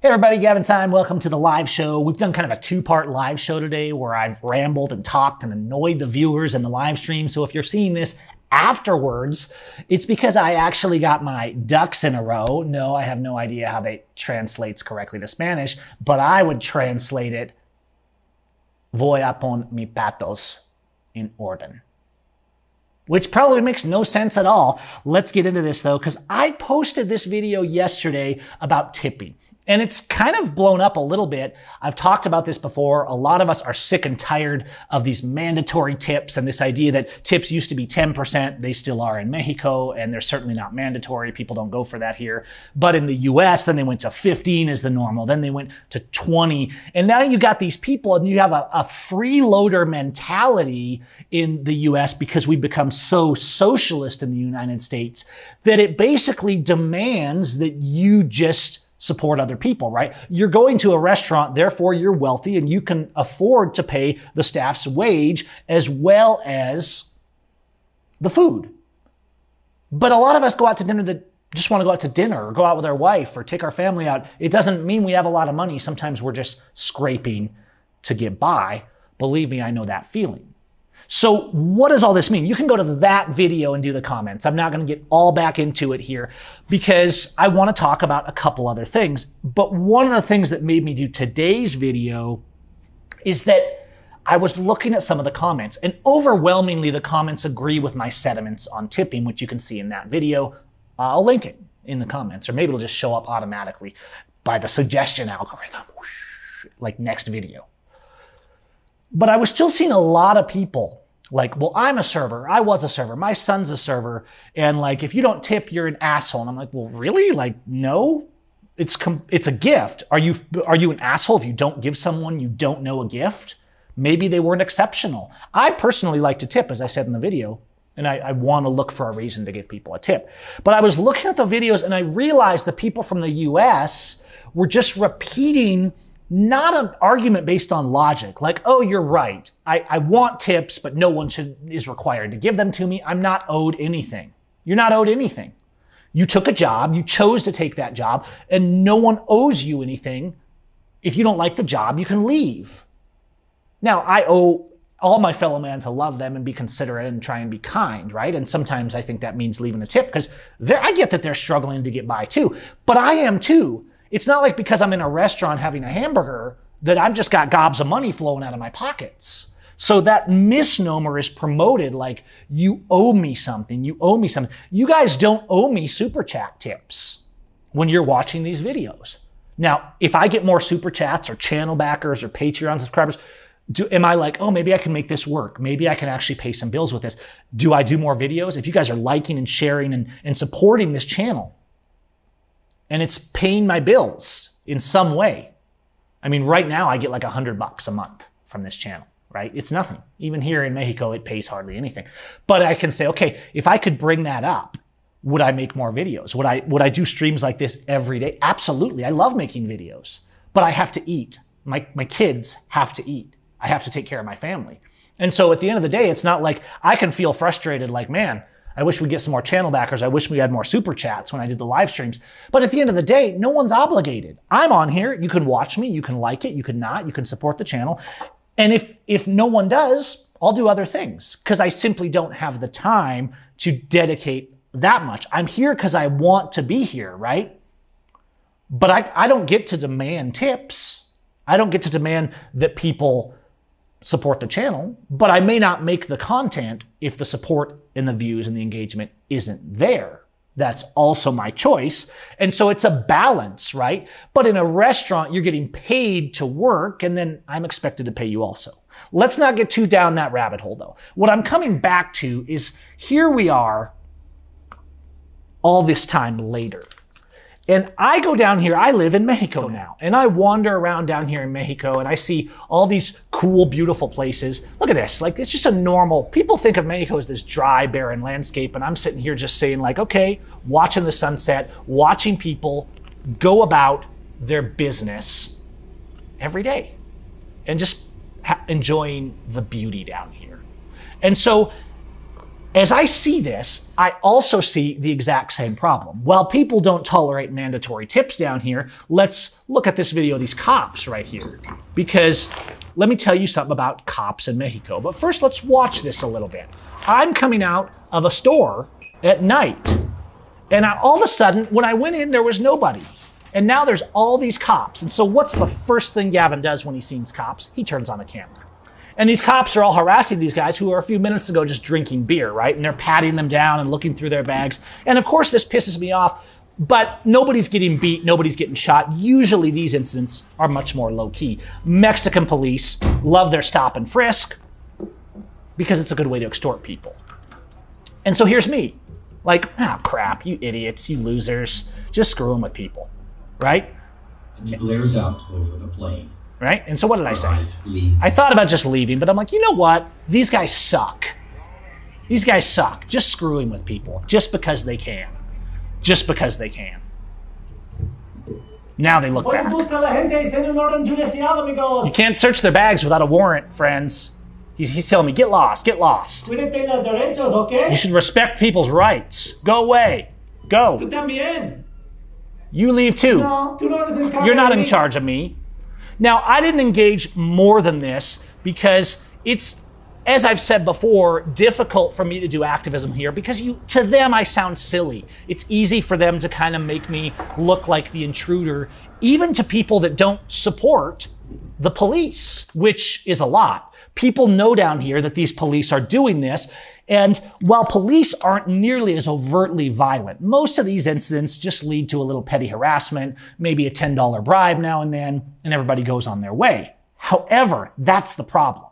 Hey everybody, Gavin, Seim. Welcome to the live show. We've done kind of a two-part live show today where I've rambled and talked and annoyed the viewers in the live stream. So if you're seeing this afterwards, it's because I actually got my ducks in a row. No, I have no idea how that translates correctly to Spanish, but I would translate it, voy a pon mi patos en orden. Which probably makes no sense at all. Let's get into this though, because I posted this video yesterday about tipping. And it's kind of blown up a little bit. I've talked about this before. A lot of us are sick and tired of these mandatory tips and this idea that tips used to be 10%. They still are in Mexico, and they're certainly not mandatory. People don't go for that here. But in the US, then they went to 15 as the normal. Then they went to 20. And now you got these people, and you have a freeloader mentality in the US because we've become so socialist in the United States that it basically demands that you just support other people, right? You're going to a restaurant, therefore you're wealthy and you can afford to pay the staff's wage as well as the food. But a lot of us go out to dinner that just want to go out to dinner or go out with our wife or take our family out. It doesn't mean we have a lot of money. Sometimes we're just scraping to get by. Believe me, I know that feeling. So what does all this mean? You can go to that video and do the comments. I'm not going to get all back into it here because I want to talk about a couple other things. But one of the things that made me do today's video is that I was looking at some of the comments, and overwhelmingly the comments agree with my sentiments on tipping, which you can see in that video. I'll link it in the comments, or maybe it'll just show up automatically by the suggestion algorithm, like next video. But I was still seeing a lot of people like, well, I'm a server. I was a server. My son's a server. And like, if you don't tip, you're an asshole. And I'm like, well, really? Like, no, it's a gift. Are you an asshole if you don't give someone you don't know a gift? Maybe they weren't exceptional. I personally like to tip, as I said in the video, and I want to look for a reason to give people a tip. But I was looking at the videos and I realized the people from the US were just repeating not an argument based on logic, like, oh, you're right. I want tips, but no one is required to give them to me. I'm not owed anything. You're not owed anything. You took a job, you chose to take that job, and no one owes you anything. If you don't like the job, you can leave. Now, I owe all my fellow man to love them and be considerate and try and be kind, right? And sometimes I think that means leaving a tip because I get that they're struggling to get by too, but I am too. It's not like because I'm in a restaurant having a hamburger that I've just got gobs of money flowing out of my pockets. So that misnomer is promoted like, you owe me something, you owe me something. You guys don't owe me super chat tips when you're watching these videos. Now, if I get more super chats or channel backers or Patreon subscribers, am I like, oh, maybe I can make this work. Maybe I can actually pay some bills with this. Do I do more videos? If you guys are liking and sharing and supporting this channel, and it's paying my bills in some way. I mean, right now I get like $100 a month from this channel, right? It's nothing. Even here in Mexico, it pays hardly anything. But I can say, okay, if I could bring that up, would I make more videos? Would I do streams like this every day? Absolutely. I love making videos, but I have to eat. My kids have to eat. I have to take care of my family. And so at the end of the day, it's not like I can feel frustrated like, man, I wish we'd get some more channel backers. I wish we had more super chats when I did the live streams. But at the end of the day, no one's obligated. I'm on here. You can watch me. You can like it. You can not. You can support the channel. And if no one does, I'll do other things because I simply don't have the time to dedicate that much. I'm here because I want to be here, right? But I don't get to demand tips. I don't get to demand that people support the channel, but I may not make the content if the support and the views and the engagement isn't there. That's also my choice. And so it's a balance, right? But in a restaurant, you're getting paid to work, and then I'm expected to pay you also. Let's not get too down that rabbit hole though. What I'm coming back to is here we are all this time later. And I go down here, I live in Mexico now, and I wander around down here in Mexico and I see all these cool, beautiful places. Look at this, like it's just a normal, people think of Mexico as this dry, barren landscape, and I'm sitting here just saying like, okay, watching the sunset, watching people go about their business every day and just enjoying the beauty down here. And so As I see this, I also see the exact same problem. While people don't tolerate mandatory tips down here, let's look at this video of these cops right here. Because let me tell you something about cops in Mexico. But first, let's watch this a little bit. I'm coming out of a store at night. And all of a sudden, when I went in, there was nobody. And now there's all these cops. And so what's the first thing Gavin does when he sees cops? He turns on a camera. And these cops are all harassing these guys who were a few minutes ago just drinking beer, right? And they're patting them down and looking through their bags. And of course, this pisses me off, but nobody's getting beat, nobody's getting shot. Usually these incidents are much more low-key. Mexican police love their stop and frisk because it's a good way to extort people. And so here's me, like, oh crap, you idiots, you losers, just screwing with people, right? And he blares out over the plane. Right? And so what did I say? I thought about just leaving, but I'm like, you know what? These guys suck. These guys suck. Just screwing with people. Just because they can. Just because they can. Now they look back. You can't search their bags without a warrant, friends. He's telling me, get lost, get lost. You should respect people's rights. Go away. Go. You leave too. You're not in charge of me. Now, I didn't engage more than this because it's, as I've said before, difficult for me to do activism here because to them, I sound silly. It's easy for them to kind of make me look like the intruder, even to people that don't support the police, which is a lot. People know down here that these police are doing this. And while police aren't nearly as overtly violent, most of these incidents just lead to a little petty harassment, maybe a $10 bribe now and then, and everybody goes on their way. However, that's the problem.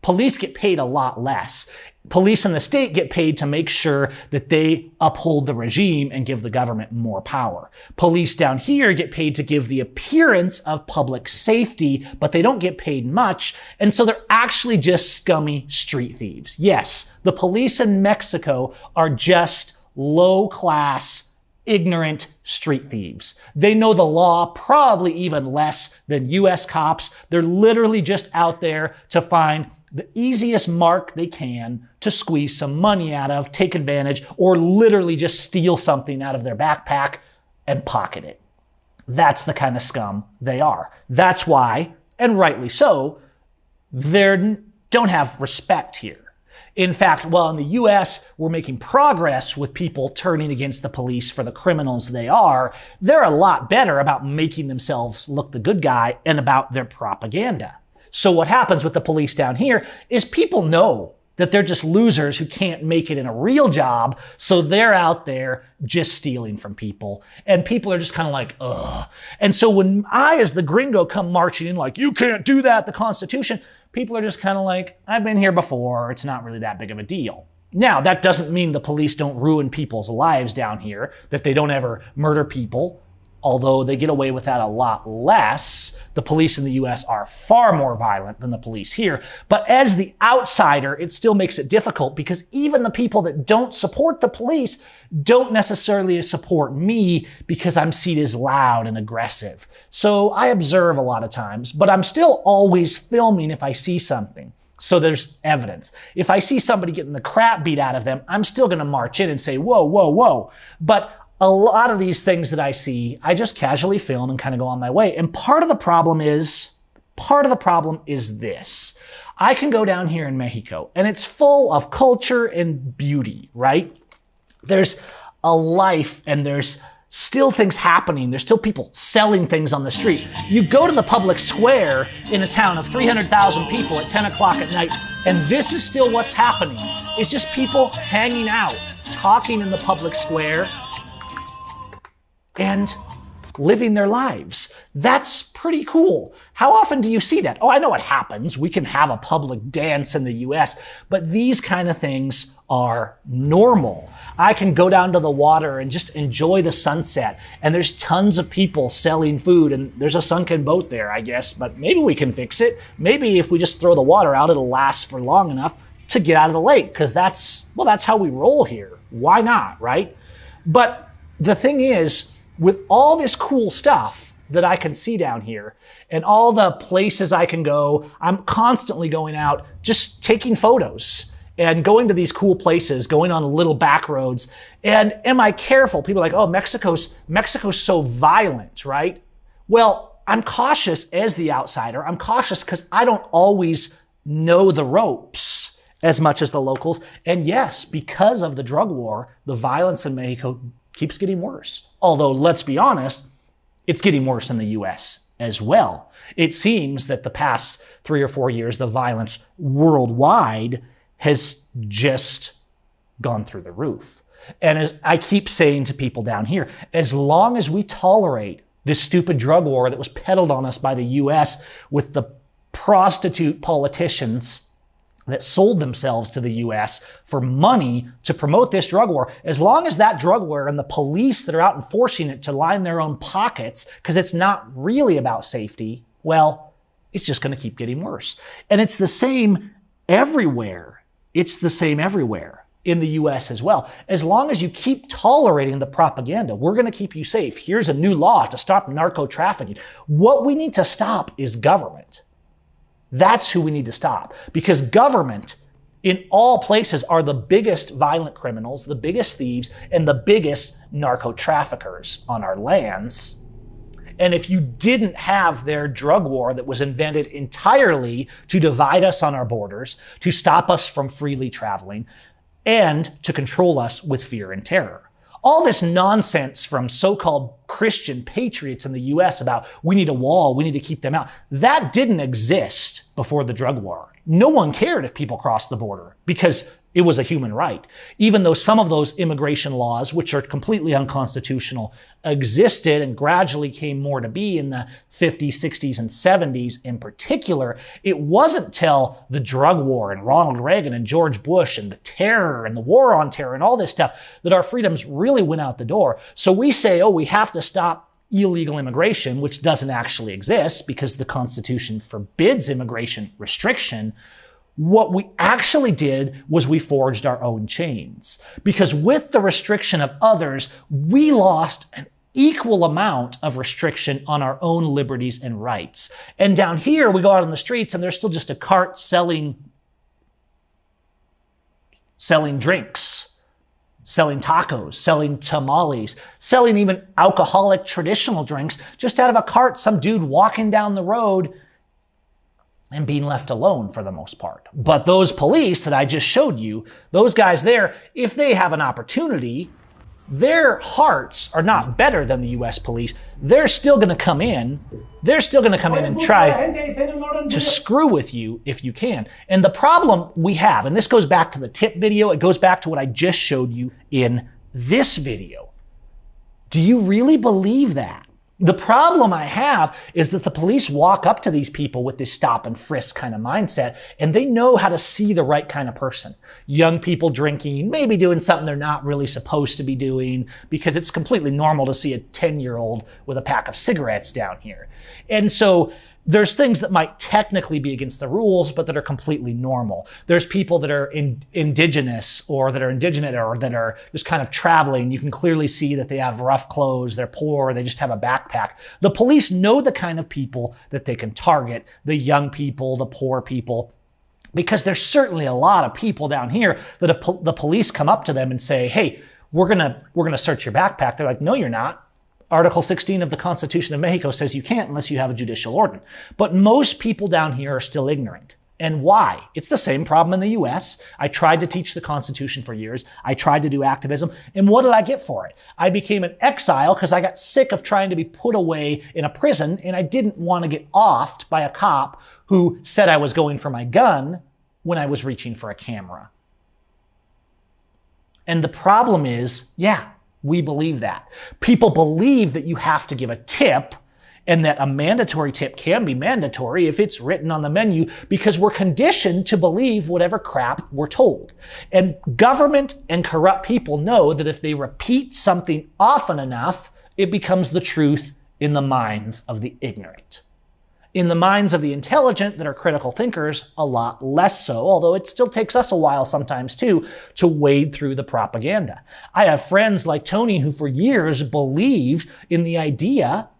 Police get paid a lot less. Police in the state get paid to make sure that they uphold the regime and give the government more power. Police down here get paid to give the appearance of public safety, but they don't get paid much, and so they're actually just scummy street thieves. Yes, the police in Mexico are just low-class, ignorant street thieves. They know the law probably even less than U.S. cops. They're literally just out there to find the easiest mark they can to squeeze some money out of, take advantage, or literally just steal something out of their backpack and pocket it. That's the kind of scum they are. That's why, and rightly so, they don't have respect here. In fact, while in the U.S. we're making progress with people turning against the police for the criminals they are, they're a lot better about making themselves look the good guy and about their propaganda. So what happens with the police down here is people know that they're just losers who can't make it in a real job, so they're out there just stealing from people. And people are just kind of like, ugh. And so when I, as the gringo, come marching in like, you can't do that, the Constitution, people are just kind of like, I've been here before, it's not really that big of a deal. Now, that doesn't mean the police don't ruin people's lives down here, that they don't ever murder people. Although they get away with that a lot less, the police in the U.S. are far more violent than the police here. But as the outsider, it still makes it difficult because even the people that don't support the police don't necessarily support me because I'm seen as loud and aggressive. So I observe a lot of times, but I'm still always filming if I see something. So there's evidence. If I see somebody getting the crap beat out of them, I'm still going to march in and say, whoa, whoa, whoa. But a lot of these things that I see, I just casually film and kind of go on my way. And part of the problem is this. I can go down here in Mexico and it's full of culture and beauty, right? There's a life and there's still things happening. There's still people selling things on the street. You go to the public square in a town of 300,000 people at 10 o'clock at night, and this is still what's happening. It's just people hanging out, talking in the public square, and living their lives. That's pretty cool. How often do you see that? Oh, I know what happens. We can have a public dance in the US, but these kind of things are normal. I can go down to the water and just enjoy the sunset, and there's tons of people selling food, and there's a sunken boat there, I guess, but maybe we can fix it. Maybe if we just throw the water out, it'll last for long enough to get out of the lake, because that's how we roll here. Why not, right? But the thing is, with all this cool stuff that I can see down here and all the places I can go, I'm constantly going out just taking photos and going to these cool places, going on little back roads. And am I careful? People are like, oh, Mexico's so violent, right? Well, I'm cautious as the outsider. I'm cautious because I don't always know the ropes as much as the locals. And yes, because of the drug war, the violence in Mexico keeps getting worse. Although, let's be honest, it's getting worse in the US as well. It seems that the past 3 or 4 years, the violence worldwide has just gone through the roof. And as I keep saying to people down here, as long as we tolerate this stupid drug war that was peddled on us by the US with the prostitute politicians that sold themselves to the US for money to promote this drug war, as long as that drug war and the police that are out enforcing it to line their own pockets, because it's not really about safety, well, it's just going to keep getting worse. And it's the same everywhere. It's the same everywhere in the US as well. As long as you keep tolerating the propaganda, we're going to keep you safe. Here's a new law to stop narco trafficking. What we need to stop is government. That's who we need to stop, because government in all places are the biggest violent criminals, the biggest thieves, and the biggest narco traffickers on our lands. And if you didn't have their drug war that was invented entirely to divide us on our borders, to stop us from freely traveling, and to control us with fear and terror. All this nonsense from so-called Christian patriots in the US about we need a wall, we need to keep them out, that didn't exist before the drug war. No one cared if people crossed the border because it was a human right. Even though some of those immigration laws, which are completely unconstitutional, existed and gradually came more to be in the 50s, 60s, and 70s in particular, it wasn't till the drug war and Ronald Reagan and George Bush and the terror and the war on terror and all this stuff that our freedoms really went out the door. So we say, oh, we have to stop illegal immigration, which doesn't actually exist because the Constitution forbids immigration restriction. What we actually did was we forged our own chains, because with the restriction of others, we lost an equal amount of restriction on our own liberties and rights. And down here, we go out on the streets and there's still just a cart selling drinks, selling tacos, selling tamales, selling even alcoholic traditional drinks, just out of a cart, some dude walking down the road and being left alone for the most part. But those police that I just showed you, those guys there, if they have an opportunity, their hearts are not better than the US police. They're still going to come in. They're still going to come in and try to screw with you if you can. And the problem we have, and this goes back to the tip video, it goes back to what I just showed you in this video. Do you really believe that? The problem I have is that the police walk up to these people with this stop and frisk kind of mindset, and they know how to see the right kind of person. Young people drinking, maybe doing something they're not really supposed to be doing, because it's completely normal to see a 10-year-old with a pack of cigarettes down here. And so there's things that might technically be against the rules, but that are completely normal. There's people that are indigenous or that are indigenous or that are just kind of traveling. You can clearly see that they have rough clothes, they're poor, they just have a backpack. The police know the kind of people that they can target, the young people, the poor people, because there's certainly a lot of people down here that if the police come up to them and say, hey, we're gonna search your backpack, they're like, no, you're not. Article 16 of the Constitution of Mexico says you can't unless you have a judicial order. But most people down here are still ignorant. And why? It's the same problem in the US. I tried to teach the Constitution for years. I tried to do activism. And what did I get for it? I became an exile because I got sick of trying to be put away in a prison, and I didn't want to get offed by a cop who said I was going for my gun when I was reaching for a camera. And the problem is, we believe that. People believe that you have to give a tip and that a mandatory tip can be mandatory if it's written on the menu, because we're conditioned to believe whatever crap we're told. And government and corrupt people know that if they repeat something often enough, it becomes the truth in the minds of the ignorant. In the minds of the intelligent that are critical thinkers, a lot less so, although it still takes us a while sometimes too to wade through the propaganda. I have friends like Tony who for years believed in the idea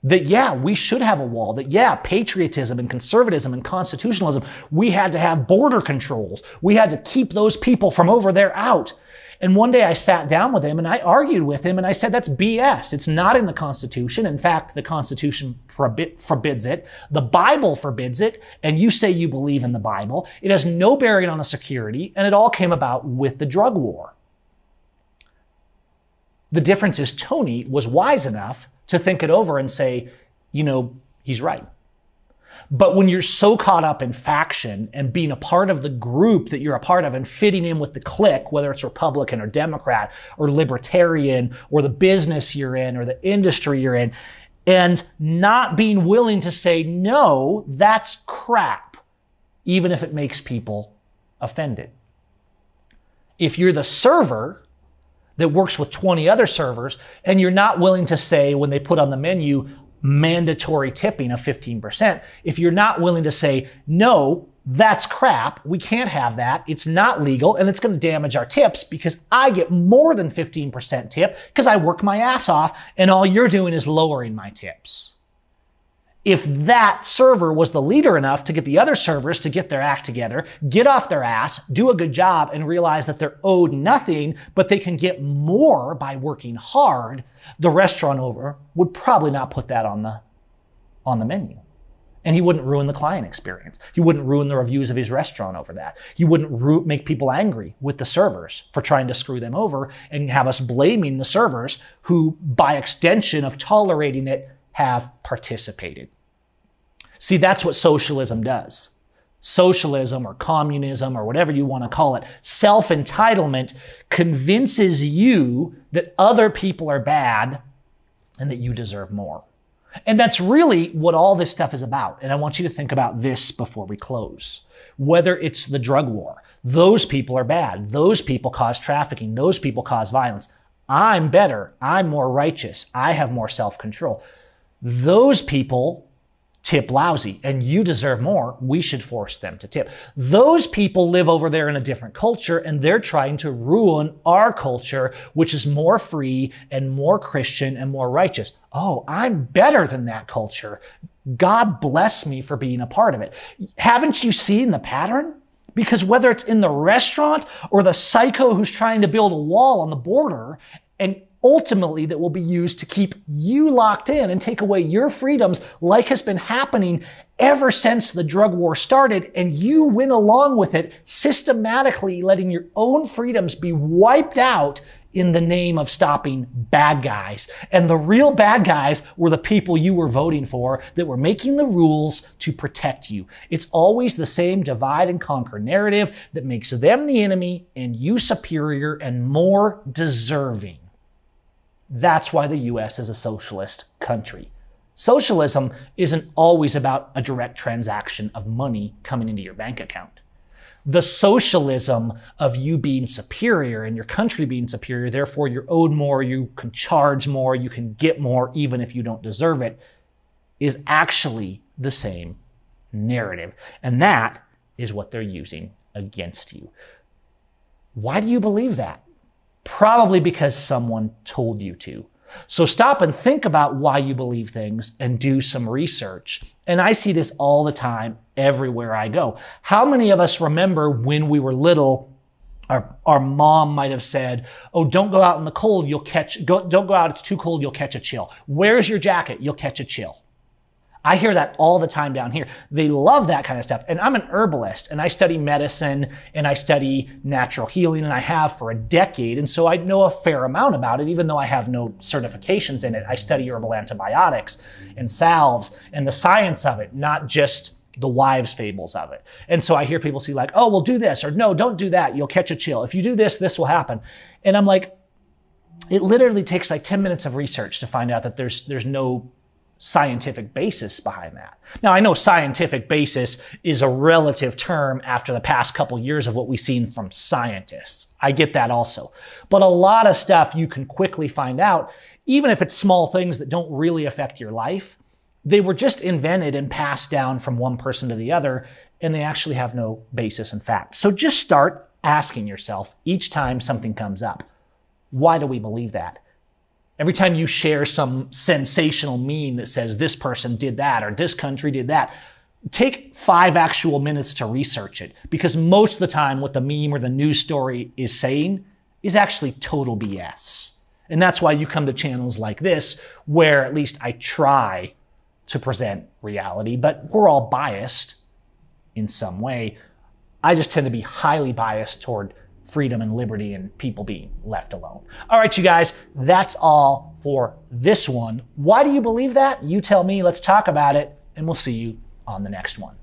That, yeah, we should have a wall. That, yeah, patriotism and conservatism and constitutionalism, we had to have border controls. We had to keep those people from over there out. And one day I sat down with him and I argued with him and I said, that's BS. It's not in the Constitution. In fact, the Constitution forbids it. The Bible forbids it. And you say you believe in the Bible. It has no bearing on a security. And it all came about with the drug war. The difference is Tony was wise enough to think it over and say, he's right. But when you're so caught up in faction and being a part of the group that you're a part of and fitting in with the clique, whether it's Republican or Democrat or Libertarian or the business you're in or the industry you're in, and not being willing to say, no, that's crap, even if it makes people offended. If you're the server that works with 20 other servers, and you're not willing to say when they put on the menu mandatory tipping of 15%, if you're not willing to say, no, that's crap, we can't have that, it's not legal, and it's going to damage our tips because I get more than 15% tip because I work my ass off, and all you're doing is lowering my tips. If that server was the leader enough to get the other servers to get their act together, get off their ass, do a good job, and realize that they're owed nothing, but they can get more by working hard, the restaurant owner would probably not put that on the menu. And he wouldn't ruin the client experience. He wouldn't ruin the reviews of his restaurant over that. He wouldn't make people angry with the servers for trying to screw them over and have us blaming the servers who, by extension of tolerating it, have participated. See, that's what socialism does. Socialism or communism or whatever you want to call it, self-entitlement convinces you that other people are bad and that you deserve more. And that's really what all this stuff is about. And I want you to think about this before we close. Whether it's the drug war, those people are bad. Those people cause trafficking. Those people cause violence. I'm better. I'm more righteous. I have more self-control. Those people tip lousy and you deserve more. We should force them to tip. Those people live over there in a different culture and they're trying to ruin our culture, which is more free and more Christian and more righteous. Oh, I'm better than that culture. God bless me for being a part of it. Haven't you seen the pattern? Because whether it's in the restaurant or the psycho who's trying to build a wall on the border, and ultimately that will be used to keep you locked in and take away your freedoms, like has been happening ever since the drug war started, and you went along with it, systematically letting your own freedoms be wiped out in the name of stopping bad guys. And the real bad guys were the people you were voting for that were making the rules to protect you. It's always the same divide and conquer narrative that makes them the enemy and you superior and more deserving. That's why the U.S. is a socialist country. Socialism isn't always about a direct transaction of money coming into your bank account. The socialism of you being superior and your country being superior, therefore you're owed more, you can charge more, you can get more even if you don't deserve it, is actually the same narrative. And that is what they're using against you. Why do you believe that? Probably because someone told you to. So stop and think about why you believe things and do some research. And I see this all the time, everywhere I go. How many of us remember when we were little, our mom might have said, oh, don't go out in the cold, don't go out, it's too cold, you'll catch a chill. Where's your jacket? You'll catch a chill. I hear that all the time down here. They love that kind of stuff. And I'm an herbalist and I study medicine and I study natural healing and I have for a decade. And so I know a fair amount about it, even though I have no certifications in it. I study herbal antibiotics and salves and the science of it, not just the wives' fables of it. And so I hear people say like, oh, well, do this, or no, don't do that. You'll catch a chill. If you do this, this will happen. And I'm like, it literally takes like 10 minutes of research to find out that there's no scientific basis behind that. Now, I know scientific basis is a relative term after the past couple years of what we've seen from scientists. I get that also. But a lot of stuff you can quickly find out, even if it's small things that don't really affect your life. They were just invented and passed down from one person to the other, and they actually have no basis in fact. So just start asking yourself each time something comes up, why do we believe that? Every time you share some sensational meme that says this person did that or this country did that, take 5 actual minutes to research it, because most of the time what the meme or the news story is saying is actually total BS. And that's why you come to channels like this, where at least I try to present reality, but we're all biased in some way. I just tend to be highly biased toward freedom and liberty and people being left alone. All right, you guys, that's all for this one. Why do you believe that? You tell me, let's talk about it, and we'll see you on the next one.